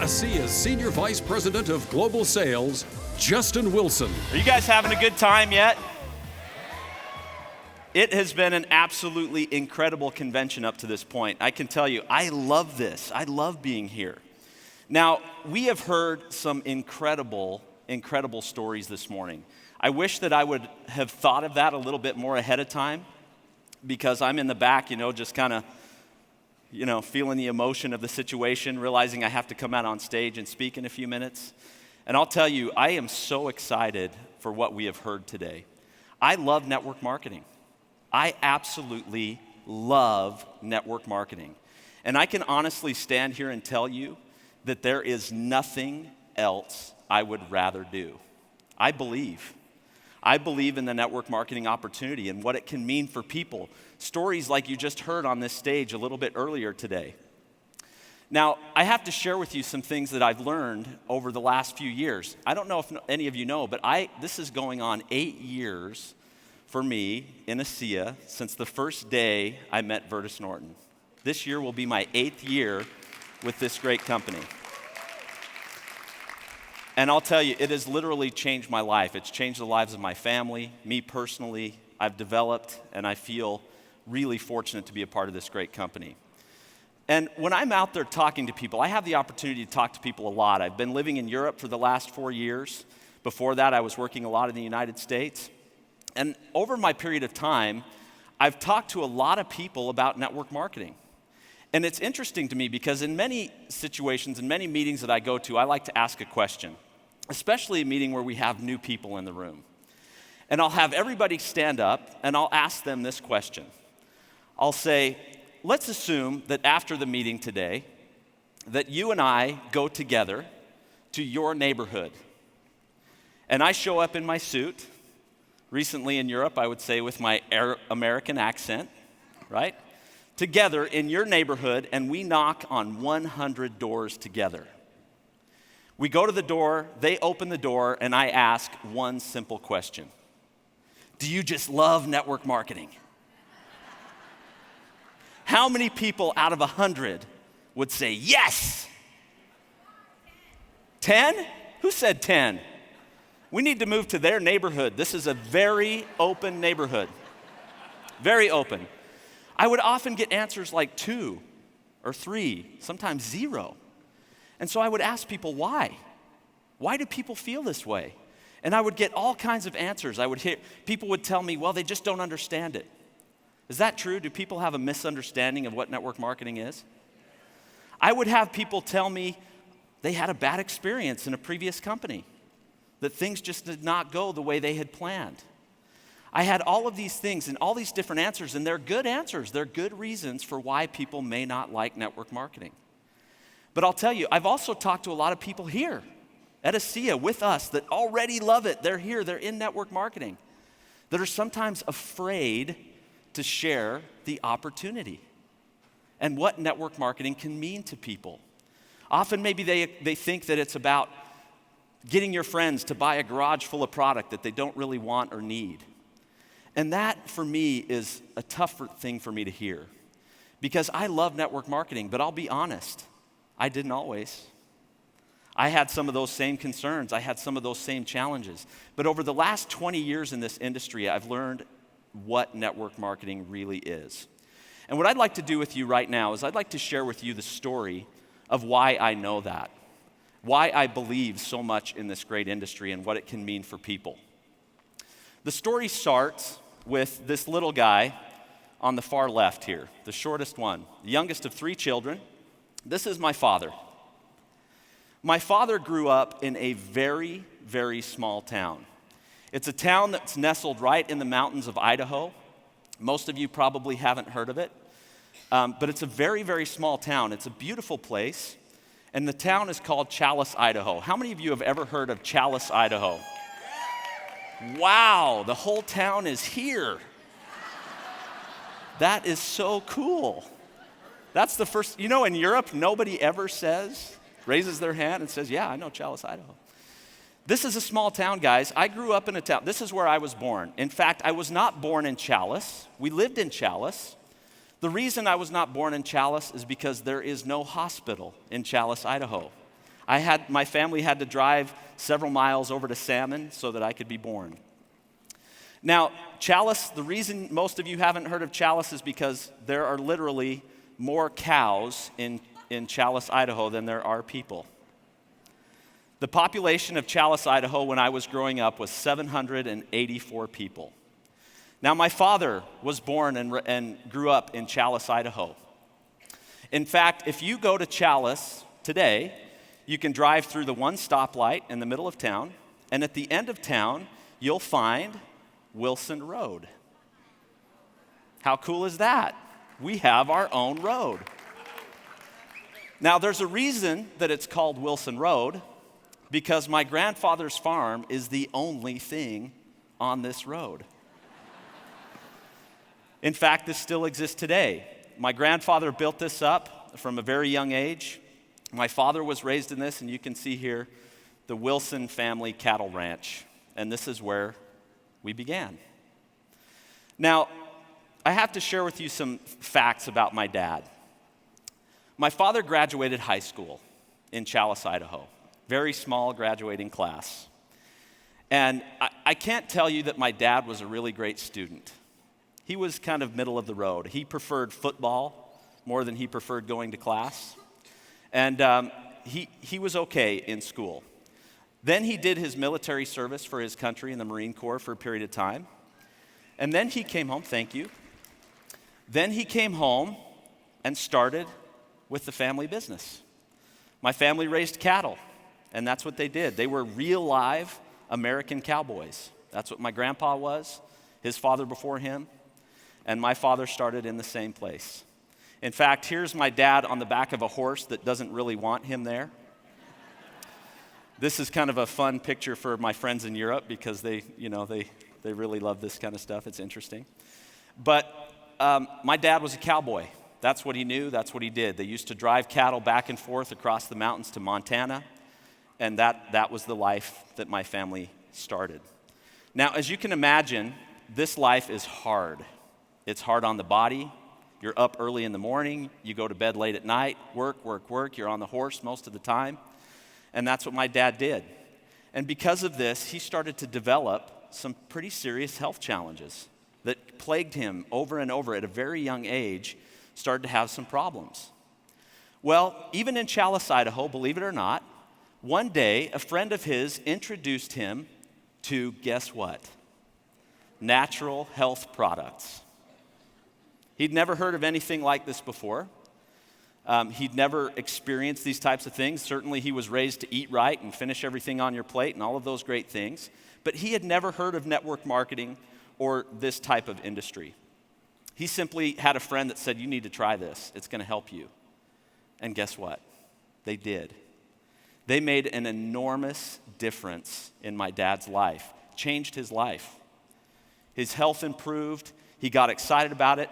ASEA's Senior Vice President of Global Sales, Justin Wilson. Are you guys having a good time yet? It has been an absolutely incredible convention up to this point. I can tell you, I love this. I love being here. Now, we have heard some incredible stories this morning. I wish that I would have thought of that a little bit more ahead of time, because I'm in the back, just kind of, feeling the emotion of the situation, realizing I have to come out on stage and speak in a few minutes. And I'll tell you, I am so excited for what we have heard today. I love network marketing. I absolutely love network marketing. And I can honestly stand here and tell you that there is nothing else I would rather do. I believe in the network marketing opportunity and what it can mean for people. Stories like you just heard on this stage a little bit earlier today. Now, I have to share with you some things that I've learned over the last few years. I don't know if any of you know, but this is going on 8 years for me in ASEA since the first day I met Vertus Norton. This year will be my 8th year with this great company. And I'll tell you, it has literally changed my life. It's changed the lives of my family, me personally. I've developed, and I feel really fortunate to be a part of this great company. And when I'm out there talking to people, I have the opportunity to talk to people a lot. I've been living in Europe for the last 4 years. Before that, I was working a lot in the United States. And over my period of time, I've talked to a lot of people about network marketing. And it's interesting to me because in many situations, in many meetings that I go to, I like to ask a question, especially a meeting where we have new people in the room. And I'll have everybody stand up and I'll ask them this question. I'll say, let's assume that after the meeting today, that you and I go together to your neighborhood. And I show up in my suit. Recently in Europe, I would say with my American accent, right? Together in your neighborhood, and we knock on 100 doors together. We go to the door, they open the door, and I ask one simple question. Do you just love network marketing? How many people out of 100 would say yes? 10? Who said 10? We need to move to their neighborhood. This is a very open neighborhood. Very open. I would often get answers like 2 or 3, sometimes 0. And so I would ask people why. Why do people feel this way? And I would get all kinds of answers. People would tell me, well, they just don't understand it. Is that true? Do people have a misunderstanding of what network marketing is? I would have people tell me they had a bad experience in a previous company, that things just did not go the way they had planned. I had all of these things and all these different answers, and they're good answers. They're good reasons for why people may not like network marketing. But I'll tell you, I've also talked to a lot of people here at ASEA with us that already love it. They're here, they're in network marketing, that are sometimes afraid to share the opportunity and what network marketing can mean to people. Often maybe they think that it's about getting your friends to buy a garage full of product that they don't really want or need. And that, for me, is a tough thing for me to hear. Because I love network marketing, but I'll be honest, I didn't always. I had some of those same concerns. I had some of those same challenges. But over the last 20 years in this industry, I've learned what network marketing really is. And what I'd like to do with you right now is I'd like to share with you the story of why I know that, why I believe so much in this great industry and what it can mean for people. The story starts with this little guy on the far left here, the shortest one, the youngest of 3 children. This is my father. My father grew up in a very, very small town. It's a town that's nestled right in the mountains of Idaho. Most of you probably haven't heard of it, but it's a very, very small town. It's a beautiful place, and the town is called Challis, Idaho. How many of you have ever heard of Challis, Idaho? Wow, the whole town is here. That is so cool. That's the first, in Europe, nobody ever raises their hand and says, yeah, I know Challis, Idaho. This is a small town, guys. I grew up in a town. This is where I was born. In fact, I was not born in Challis. We lived in Challis. The reason I was not born in Challis is because there is no hospital in Challis, Idaho. My family had to drive several miles over to Salmon so that I could be born. Now, Chalice, the reason most of you haven't heard of Chalice is because there are literally more cows in Chalice, Idaho than there are people. The population of Chalice, Idaho when I was growing up was 784 people. Now, my father was born and grew up in Chalice, Idaho. In fact, if you go to Chalice today, you can drive through the one stoplight in the middle of town, and at the end of town, you'll find Wilson Road. How cool is that? We have our own road. Now, there's a reason that it's called Wilson Road, because my grandfather's farm is the only thing on this road. In fact, this still exists today. My grandfather built this up from a very young age. My father was raised in this, and you can see here the Wilson family cattle ranch, and this is where we began. Now, I have to share with you some facts about my dad. My father graduated high school in Chalice, Idaho. Very small graduating class. And I can't tell you that my dad was a really great student. He was kind of middle of the road. He preferred football more than he preferred going to class. And he was okay in school. Then he did his military service for his country in the Marine Corps for a period of time. And then he came home, thank you. Then he came home and started with the family business. My family raised cattle, and that's what they did. They were real live American cowboys. That's what my grandpa was, his father before him, and my father started in the same place. In fact, here's my dad on the back of a horse that doesn't really want him there. This is kind of a fun picture for my friends in Europe because they really love this kind of stuff. It's interesting. But my dad was a cowboy. That's what he knew. That's what he did. They used to drive cattle back and forth across the mountains to Montana, and that was the life that my family started. Now, as you can imagine, this life is hard. It's hard on the body. You're up early in the morning. You go to bed late at night. Work. You're on the horse most of the time. And that's what my dad did. And because of this, he started to develop some pretty serious health challenges that plagued him over and over at a very young age, started to have some problems. Well, even in Chalice, Idaho, believe it or not, one day a friend of his introduced him to, guess what? Natural health products. He'd never heard of anything like this before. He'd never experienced these types of things. Certainly he was raised to eat right and finish everything on your plate and all of those great things. But he had never heard of network marketing or this type of industry. He simply had a friend that said, you need to try this. It's going to help you. And guess what? They did. They made an enormous difference in my dad's life, changed his life. His health improved. He got excited about it.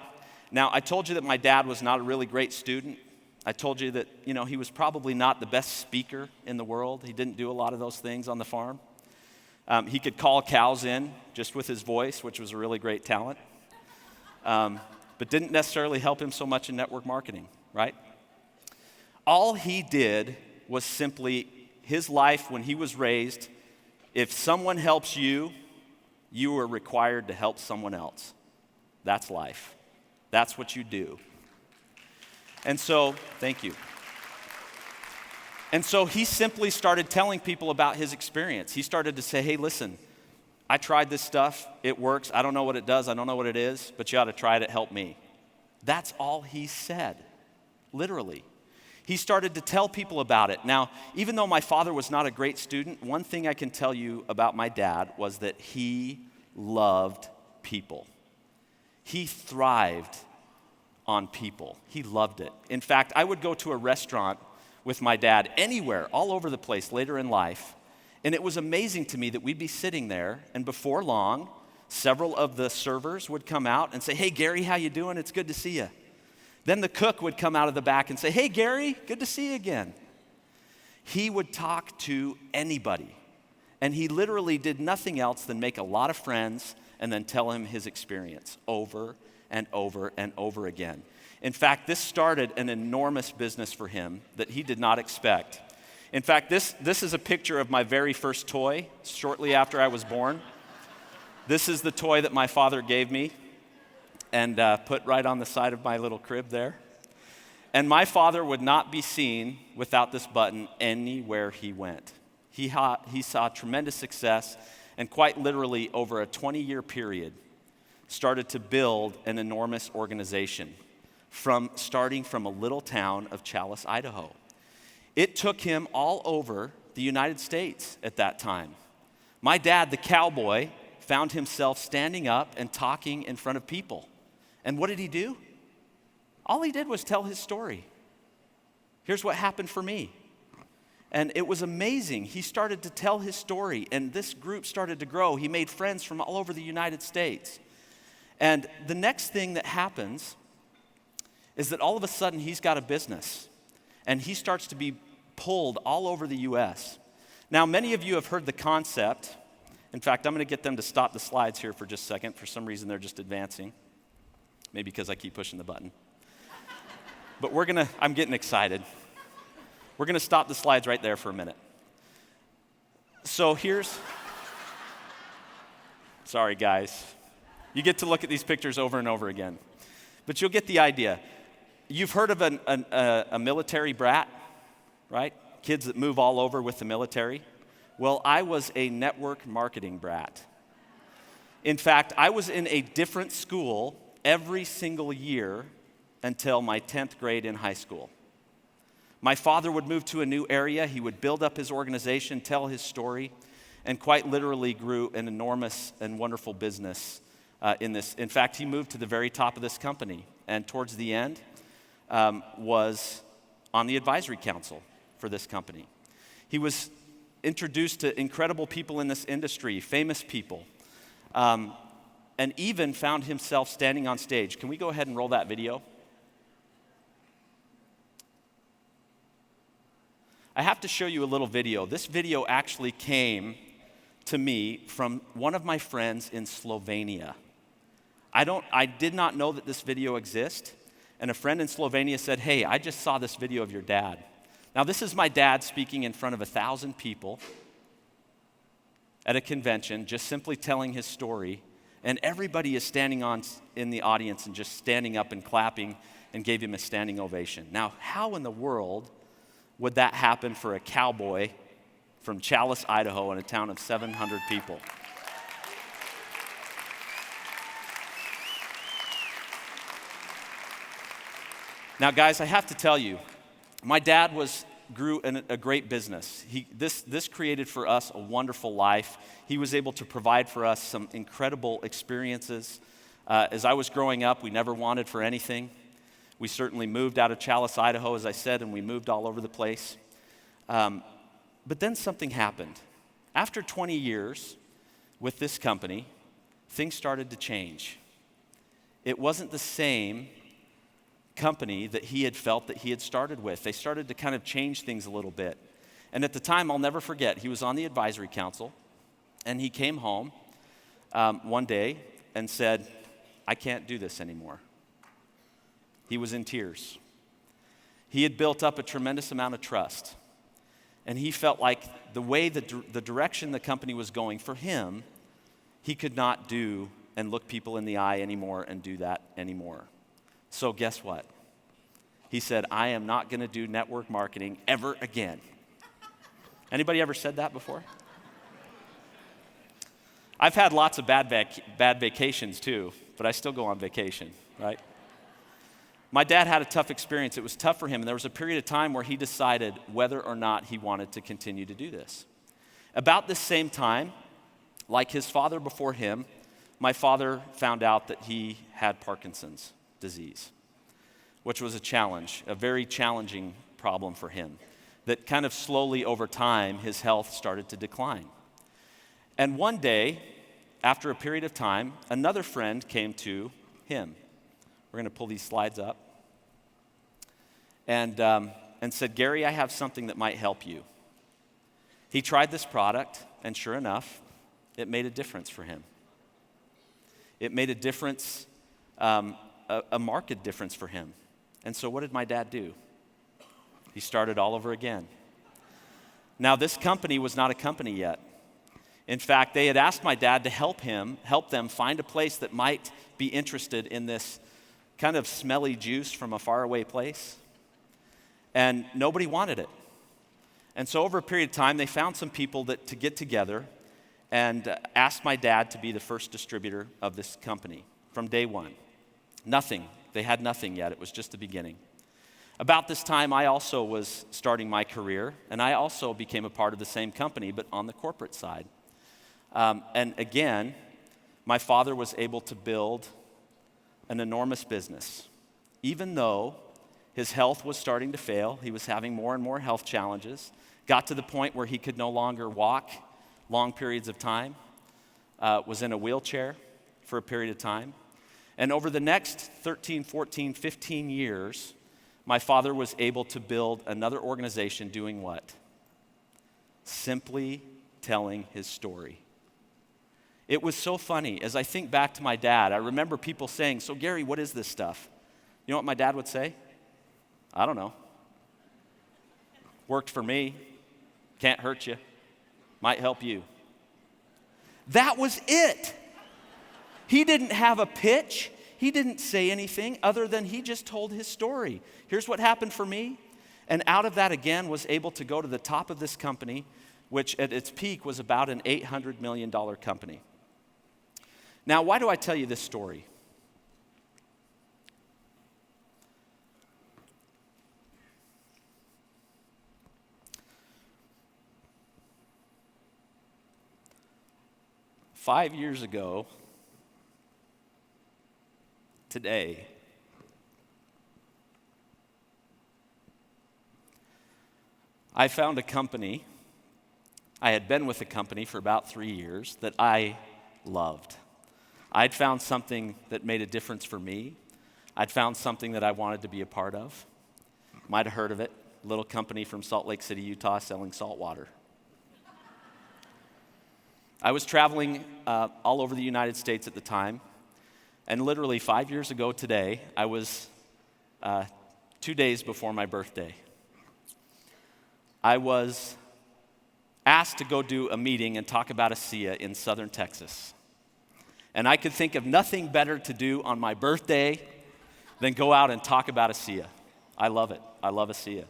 Now, I told you that my dad was not a really great student. I told you that, he was probably not the best speaker in the world. He didn't do a lot of those things on the farm. He could call cows in just with his voice, which was a really great talent, but didn't necessarily help him so much in network marketing, right? All he did was simply his life when he was raised. If someone helps you, you are required to help someone else. That's life. That's what you do. And so, thank you. And so he simply started telling people about his experience. He started to say, hey, listen, I tried this stuff. It works. I don't know what it does. I don't know what it is, but you ought to try it. It helped me. That's all he said, literally. He started to tell people about it. Now, even though my father was not a great student, one thing I can tell you about my dad was that he loved people. He thrived on people. He loved it. In fact, I would go to a restaurant with my dad anywhere, all over the place later in life, and it was amazing to me that we'd be sitting there, and before long, several of the servers would come out and say, hey, Gary, how you doing? It's good to see you. Then the cook would come out of the back and say, hey, Gary, good to see you again. He would talk to anybody, and he literally did nothing else than make a lot of friends and then tell him his experience over and over and over again. In fact, this started an enormous business for him that he did not expect. In fact, this is a picture of my very first toy shortly after I was born. This is the toy that my father gave me and put right on the side of my little crib there. And my father would not be seen without this button anywhere he went. He saw tremendous success and quite literally over a 20-year period started to build an enormous organization starting from a little town of Chalice, Idaho. It took him all over the United States at that time. My dad, the cowboy, found himself standing up and talking in front of people. And what did he do? All he did was tell his story. Here's what happened for me. And it was amazing. He started to tell his story, and this group started to grow. He made friends from all over the United States. And the next thing that happens is that all of a sudden he's got a business, and he starts to be pulled all over the U.S. Now, many of you have heard the concept. In fact, I'm going to get them to stop the slides here for just a second. For some reason, they're just advancing. Maybe because I keep pushing the button. But I'm getting excited. We're going to stop the slides right there for a minute. So sorry guys. You get to look at these pictures over and over again. But you'll get the idea. You've heard of a military brat, right? Kids that move all over with the military. Well, I was a network marketing brat. In fact, I was in a different school every single year until my 10th grade in high school. My father would move to a new area. He would build up his organization, tell his story, and quite literally grew an enormous and wonderful business in this. In fact, he moved to the very top of this company, and towards the end was on the advisory council for this company. He was introduced to incredible people in this industry, famous people, and even found himself standing on stage. Can we go ahead and roll that video? I have to show you a little video. This video actually came to me from one of my friends in Slovenia. I did not know that this video exists, and a friend in Slovenia said, "Hey, I just saw this video of your dad." Now, this is my dad speaking in front of 1,000 people at a convention, just simply telling his story, and everybody is standing in the audience and just standing up and clapping and gave him a standing ovation. Now, how in the world would that happen for a cowboy from Chalice, Idaho, in a town of 700 people? Now, guys, I have to tell you, my dad grew a great business. This created for us a wonderful life. He was able to provide for us some incredible experiences. As I was growing up, we never wanted for anything. We certainly moved out of Chalice, Idaho, as I said, and we moved all over the place. But then something happened. After 20 years with this company, things started to change. It wasn't the same company that he had felt that he had started with. They started to kind of change things a little bit. And at the time, I'll never forget, he was on the advisory council, and he came home one day and said, "I can't do this anymore." He was in tears. He had built up a tremendous amount of trust, and he felt like the way the direction the company was going for him, he could not do and look people in the eye anymore and do that anymore. So guess what? He said, "I am not going to do network marketing ever again." Anybody ever said that before? I've had lots of bad vacations too, but I still go on vacation, right? My dad had a tough experience. It was tough for him, and there was a period of time where he decided whether or not he wanted to continue to do this. About this same time, like his father before him, my father found out that he had Parkinson's disease, which was a challenge, a very challenging problem for him, that kind of slowly over time, his health started to decline. And one day, after a period of time, another friend came to him. We're going to pull these slides up. And said, "Gary, I have something that might help you." He tried this product, and sure enough, it made a difference for him. It made a difference, a marked difference for him. And so what did my dad do? He started all over again. Now, this company was not a company yet. In fact, they had asked my dad to help them find a place that might be interested in this kind of smelly juice from a faraway place. And nobody wanted it. And so over a period of time, they found some people to get together and asked my dad to be the first distributor of this company from day one. Nothing. They had nothing yet. It was just the beginning. About this time, I also was starting my career, and I also became a part of the same company, but on the corporate side. And again, my father was able to build an enormous business. Even though his health was starting to fail, he was having more and more health challenges, got to the point where he could no longer walk long periods of time, was in a wheelchair for a period of time. And over the next 13, 14, 15 years, my father was able to build another organization doing what? Simply telling his story. It was so funny. As I think back to my dad, I remember people saying, "So Gary, what is this stuff?" You know what my dad would say? "I don't know. Worked for me. Can't hurt you. Might help you." That was it. He didn't have a pitch. He didn't say anything other than he just told his story. Here's what happened for me. And out of that, again, was able to go to the top of this company, which at its peak was about an $800 million company. Now, why do I tell you this story? Five years ago, today, I found a company. I had been with a company for about 3 years that I loved. I'd found something that made a difference for me. I'd found something that I wanted to be a part of. Might have heard of it, a little company from Salt Lake City, Utah, selling salt water. I was traveling all over the United States at the time, and literally 5 years ago today, I was 2 days before my birthday. I was asked to go do a meeting and talk about ASEA in southern Texas. And I could think of nothing better to do on my birthday than go out and talk about ASEA. I love it. I love ASEA.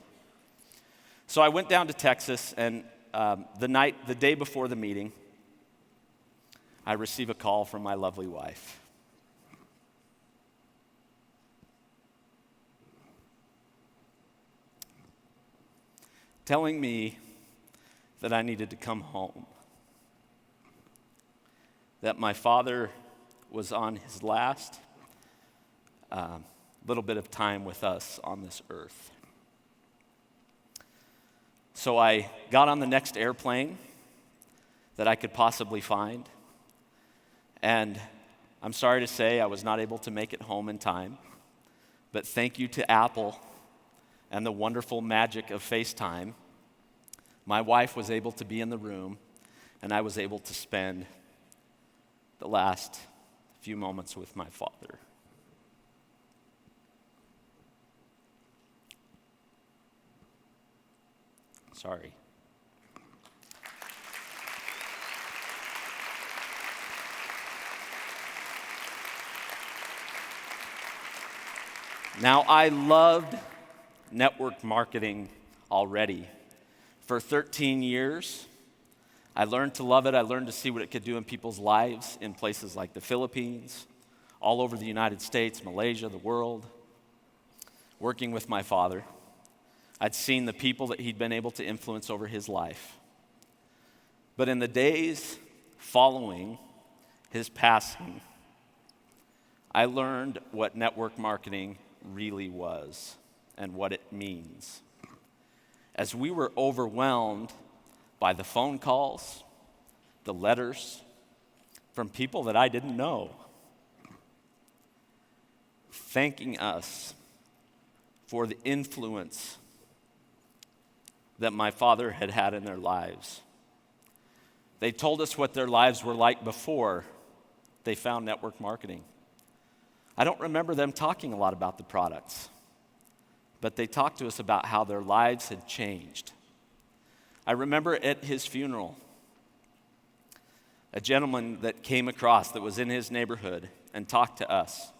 So I went down to Texas, and the day before the meeting, I receive a call from my lovely wife. Telling me that I needed to come home. That my father was on his last little bit of time with us on this earth. So I got on the next airplane that I could possibly find. And I'm sorry to say I was not able to make it home in time. But thank you to Apple and the wonderful magic of FaceTime, my wife was able to be in the room, and I was able to spend the last few moments with my father. Sorry. Now, I loved network marketing already. For 13 years, I learned to love it. I learned to see what it could do in people's lives in places like the Philippines, all over the United States, Malaysia, the world. Working with my father, I'd seen the people that he'd been able to influence over his life. But in the days following his passing, I learned what network marketing really was and what it means. As we were overwhelmed by the phone calls, the letters from people that I didn't know, thanking us for the influence that my father had had in their lives. They told us what their lives were like before they found network marketing. I don't remember them talking a lot about the products, but they talked to us about how their lives had changed. I remember at his funeral, a gentleman that came across that was in his neighborhood and talked to us,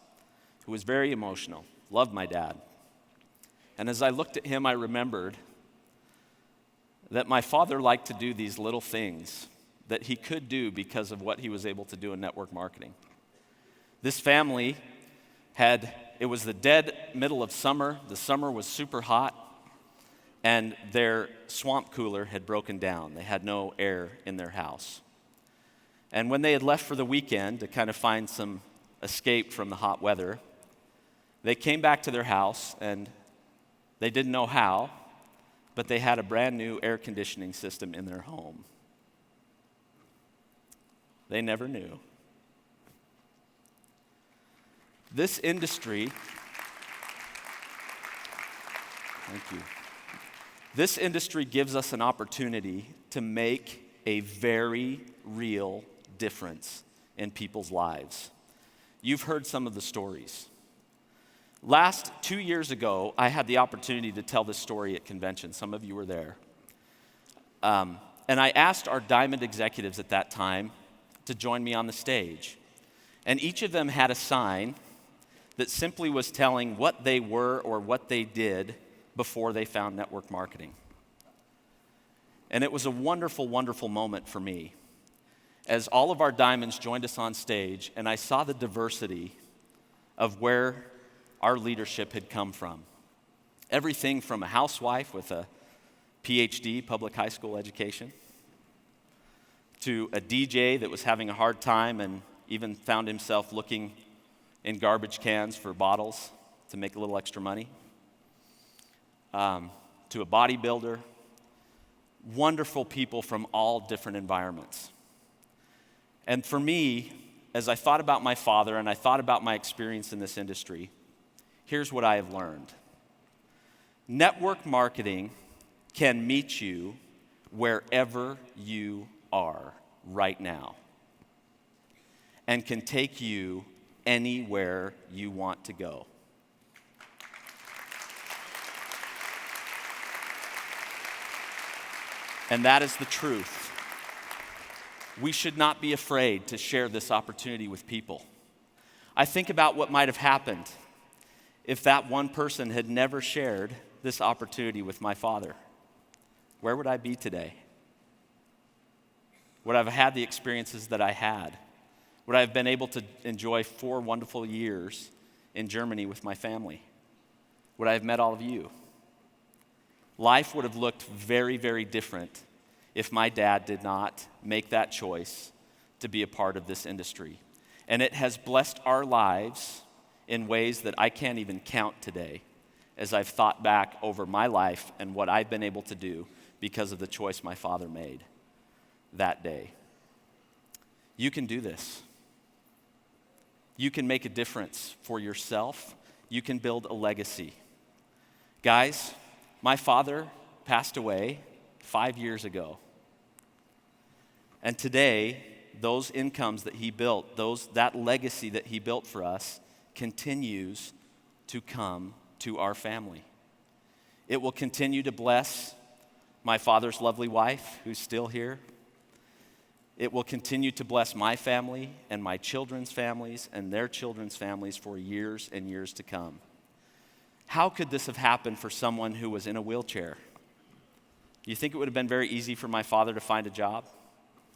who was very emotional, loved my dad. And as I looked at him, I remembered that my father liked to do these little things that he could do because of what he was able to do in network marketing. This family it was the dead middle of summer. The summer was super hot, and their swamp cooler had broken down. They had no air in their house. And when they had left for the weekend to kind of find some escape from the hot weather, they came back to their house, and they didn't know how, but they had a brand new air conditioning system in their home. They never knew. This industry, thank you. This industry gives us an opportunity to make a very real difference in people's lives. You've heard some of the stories. 2 years ago, I had the opportunity to tell this story at convention. Some of you were there. And I asked our Diamond executives at that time to join me on the stage. And each of them had a sign that simply was telling what they were or what they did before they found network marketing. And it was a wonderful, wonderful moment for me as all of our diamonds joined us on stage, and I saw the diversity of where our leadership had come from. Everything from a housewife with a PhD, public high school education, to a DJ that was having a hard time and even found himself looking in garbage cans for bottles to make a little extra money, to a bodybuilder. Wonderful people from all different environments. And for me, as I thought about my father and I thought about my experience in this industry, here's what I have learned. Network marketing can meet you wherever you are right now and can take you anywhere you want to go. And that is the truth. We should not be afraid to share this opportunity with people. I think about what might have happened if that one person had never shared this opportunity with my father. Where would I be today? Would I have had the experiences that I had? Would I have been able to enjoy 4 wonderful years in Germany with my family? Would I have met all of you? Life would have looked very, very different if my dad did not make that choice to be a part of this industry. And it has blessed our lives in ways that I can't even count today as I've thought back over my life and what I've been able to do because of the choice my father made that day. You can do this. You can make a difference for yourself. You can build a legacy. Guys, my father passed away 5 years ago. And today, those incomes that he built, that legacy that he built for us continues to come to our family. It will continue to bless my father's lovely wife, who's still here. It will continue to bless my family and my children's families and their children's families for years and years to come. How could this have happened for someone who was in a wheelchair? Do you think it would have been very easy for my father to find a job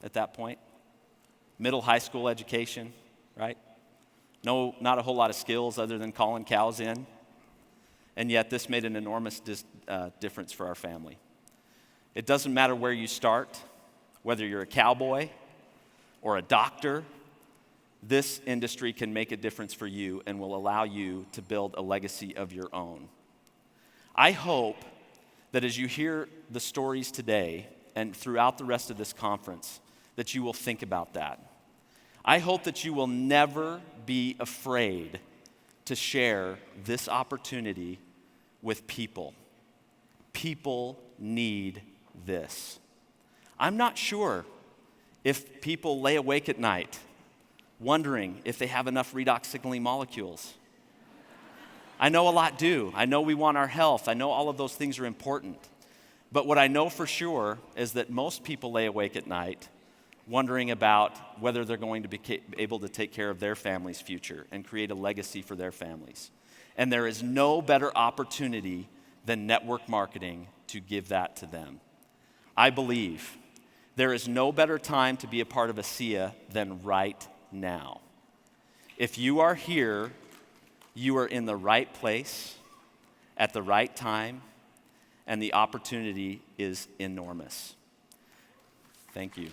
at that point? Middle high school education, right? No, not a whole lot of skills other than calling cows in. And yet this made an enormous difference for our family. It doesn't matter where you start, whether you're a cowboy or a doctor, this industry can make a difference for you and will allow you to build a legacy of your own. I hope that as you hear the stories today and throughout the rest of this conference, that you will think about that. I hope that you will never be afraid to share this opportunity with people. People need this. I'm not sure if people lay awake at night wondering if they have enough redox signaling molecules. I know a lot do. I know we want our health. I know all of those things are important. But what I know for sure is that most people lay awake at night wondering about whether they're going to be able to take care of their family's future and create a legacy for their families. And there is no better opportunity than network marketing to give that to them. I believe there is no better time to be a part of ASEA than right now. If you are here, you are in the right place at the right time, and the opportunity is enormous. Thank you.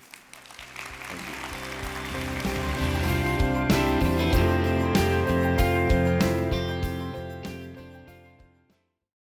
Thank you.